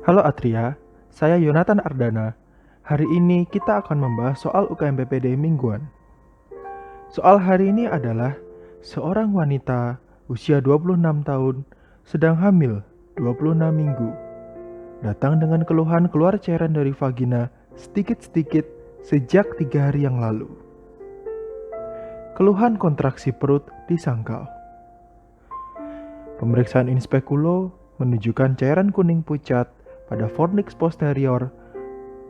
Halo Atria, saya Yonatan Ardana. Hari ini kita akan membahas soal UKM PPD mingguan. Soal hari ini adalah seorang wanita usia 26 tahun sedang hamil 26 minggu. Datang dengan keluhan keluar cairan dari vagina sedikit-sedikit sejak 3 hari yang lalu. Keluhan kontraksi perut disangkal. Pemeriksaan inspekulo menunjukkan cairan kuning pucat pada fornix posterior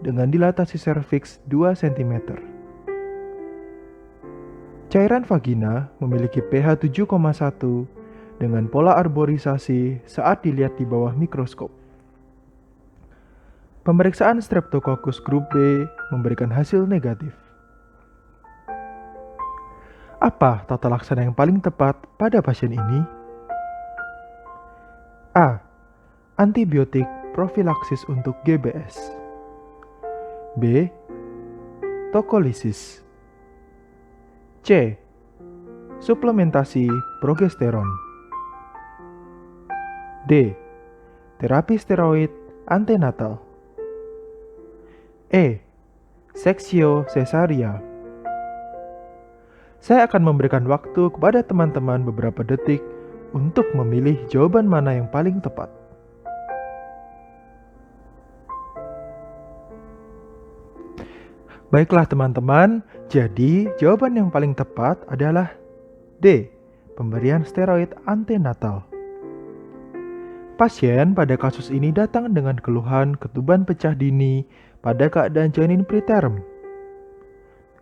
dengan dilatasi serviks 2 cm. Cairan vagina memiliki pH 7,1 dengan pola arborisasi saat dilihat di bawah mikroskop. Pemeriksaan Streptococcus grup B memberikan hasil negatif. Apa tata laksana yang paling tepat pada pasien ini? A. Antibiotik profilaksis untuk GBS. B. Tokolisis. C. Suplementasi progesteron. D. Terapi steroid antenatal. E. Seksio cesaria. Saya akan memberikan waktu kepada teman-teman beberapa detik untuk memilih jawaban mana yang paling tepat. Baiklah teman-teman, jadi jawaban yang paling tepat adalah D. Pemberian steroid antenatal. Pasien pada kasus ini datang dengan keluhan ketuban pecah dini pada keadaan janin preterm.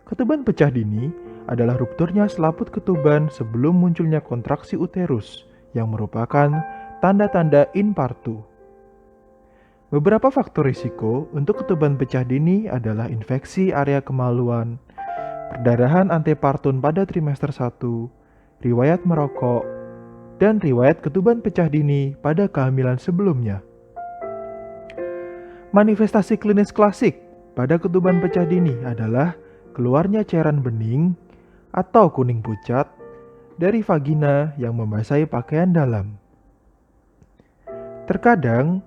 Ketuban pecah dini adalah rupturnya selaput ketuban sebelum munculnya kontraksi uterus yang merupakan tanda-tanda infartu. Beberapa faktor risiko untuk ketuban pecah dini adalah infeksi area kemaluan, perdarahan antepartum pada trimester 1, riwayat merokok, dan riwayat ketuban pecah dini pada kehamilan sebelumnya. Manifestasi klinis klasik pada ketuban pecah dini adalah keluarnya cairan bening atau kuning pucat dari vagina yang membasahi pakaian dalam. Terkadang,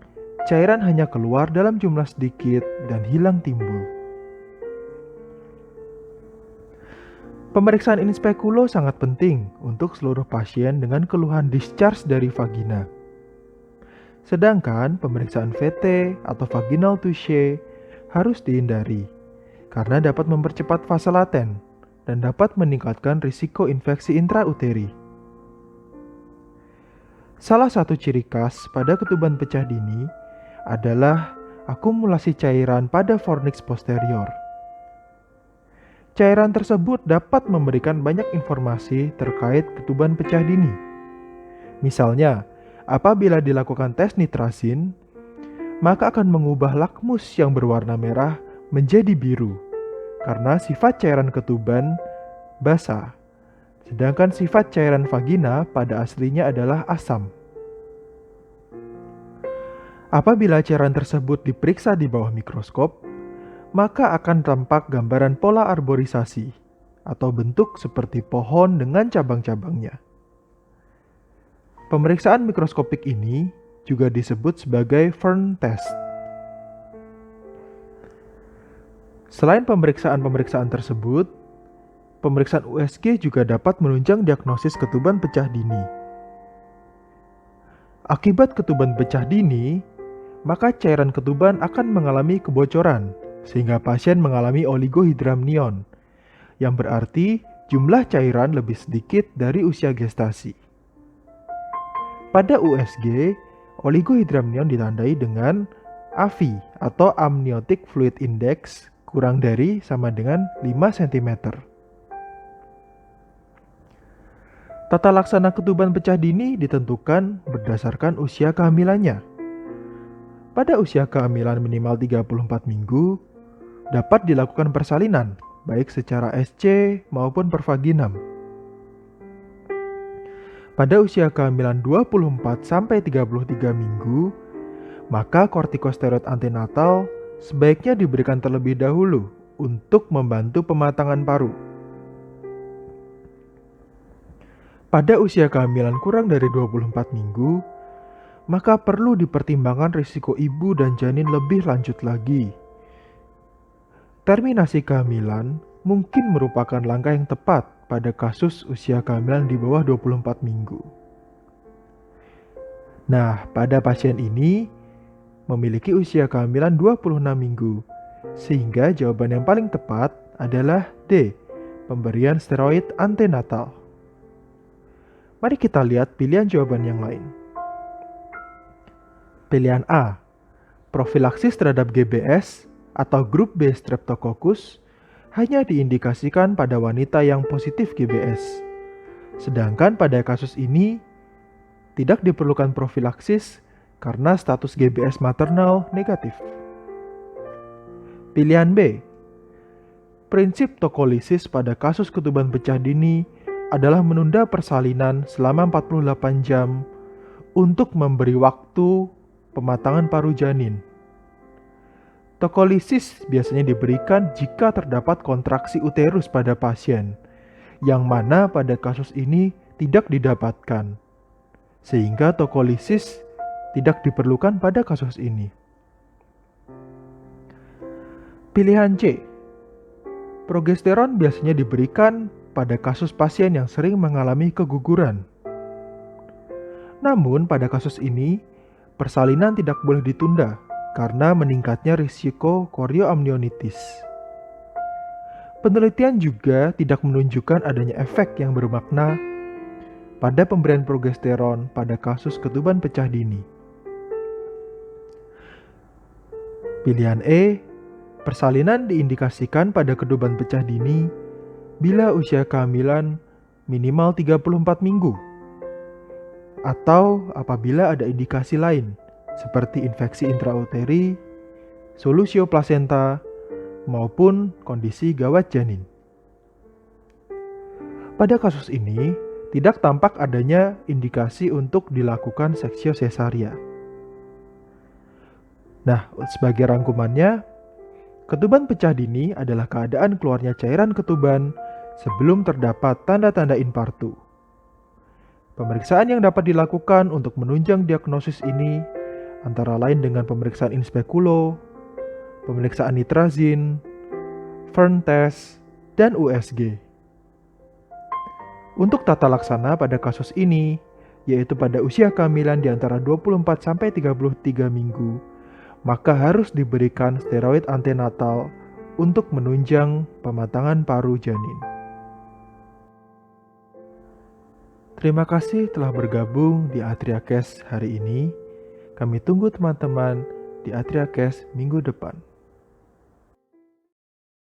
cairan hanya keluar dalam jumlah sedikit dan hilang timbul. Pemeriksaan inspekulo sangat penting untuk seluruh pasien dengan keluhan discharge dari vagina. Sedangkan pemeriksaan VT atau vaginal touche harus dihindari karena dapat mempercepat fase laten dan dapat meningkatkan risiko infeksi intrauteri. Salah satu ciri khas pada ketuban pecah dini adalah akumulasi cairan pada fornix posterior. Cairan tersebut dapat memberikan banyak informasi terkait ketuban pecah dini. Misalnya, apabila dilakukan tes nitrasin, maka akan mengubah lakmus yang berwarna merah menjadi biru karena sifat cairan ketuban basah, sedangkan sifat cairan vagina pada aslinya adalah asam. Apabila cairan tersebut diperiksa di bawah mikroskop, maka akan tampak gambaran pola arborisasi atau bentuk seperti pohon dengan cabang-cabangnya. Pemeriksaan mikroskopik ini juga disebut sebagai Fern test. Selain pemeriksaan-pemeriksaan tersebut, pemeriksaan USG juga dapat menunjang diagnosis ketuban pecah dini. Akibat ketuban pecah dini, maka cairan ketuban akan mengalami kebocoran sehingga pasien mengalami oligohidramnion, yang berarti jumlah cairan lebih sedikit dari usia gestasi. Pada USG, oligohidramnion ditandai dengan AFI atau Amniotic Fluid Index kurang dari sama dengan 5 cm. Tata laksana ketuban pecah dini ditentukan berdasarkan usia kehamilannya. Pada usia kehamilan minimal 34 minggu, dapat dilakukan persalinan, baik secara SC maupun per vaginam. Pada usia kehamilan 24-33 minggu, maka kortikosteroid antenatal sebaiknya diberikan terlebih dahulu untuk membantu pematangan paru. Pada usia kehamilan kurang dari 24 minggu, maka perlu dipertimbangkan risiko ibu dan janin lebih lanjut lagi. Terminasi kehamilan mungkin merupakan langkah yang tepat pada kasus usia kehamilan di bawah 24 minggu. Nah, pada pasien ini memiliki usia kehamilan 26 minggu, sehingga jawaban yang paling tepat adalah D, pemberian steroid antenatal. Mari kita lihat pilihan jawaban yang lain. Pilihan A, profilaksis terhadap GBS atau grup B Streptococcus hanya diindikasikan pada wanita yang positif GBS. Sedangkan pada kasus ini tidak diperlukan profilaksis karena status GBS maternal negatif. Pilihan B, prinsip tokolisis pada kasus ketuban pecah dini adalah menunda persalinan selama 48 jam untuk memberi waktu pematangan paru janin. Tokolisis biasanya diberikan jika terdapat kontraksi uterus pada pasien, yang mana pada kasus ini tidak didapatkan, sehingga tokolisis tidak diperlukan pada kasus ini. Pilihan C, progesteron biasanya diberikan pada kasus pasien yang sering mengalami keguguran. Namun pada kasus ini, persalinan tidak boleh ditunda karena meningkatnya risiko korioamnionitis. Penelitian juga tidak menunjukkan adanya efek yang bermakna pada pemberian progesteron pada kasus ketuban pecah dini. Pilihan E, persalinan diindikasikan pada ketuban pecah dini bila usia kehamilan minimal 34 minggu atau apabila ada indikasi lain seperti infeksi intrauteri, solusio plasenta, maupun kondisi gawat janin. Pada kasus ini, tidak tampak adanya indikasi untuk dilakukan seksio sesaria. Nah, sebagai rangkumannya, ketuban pecah dini adalah keadaan keluarnya cairan ketuban sebelum terdapat tanda-tanda infartu. Pemeriksaan yang dapat dilakukan untuk menunjang diagnosis ini antara lain dengan pemeriksaan in speculo, pemeriksaan nitrazin, Fern test, dan USG. Untuk tata laksana pada kasus ini, yaitu pada usia kehamilan di antara 24-33 minggu, maka harus diberikan steroid antenatal untuk menunjang pematangan paru janin. Terima kasih telah bergabung di AtriaCast hari ini. Kami tunggu teman-teman di AtriaCast minggu depan.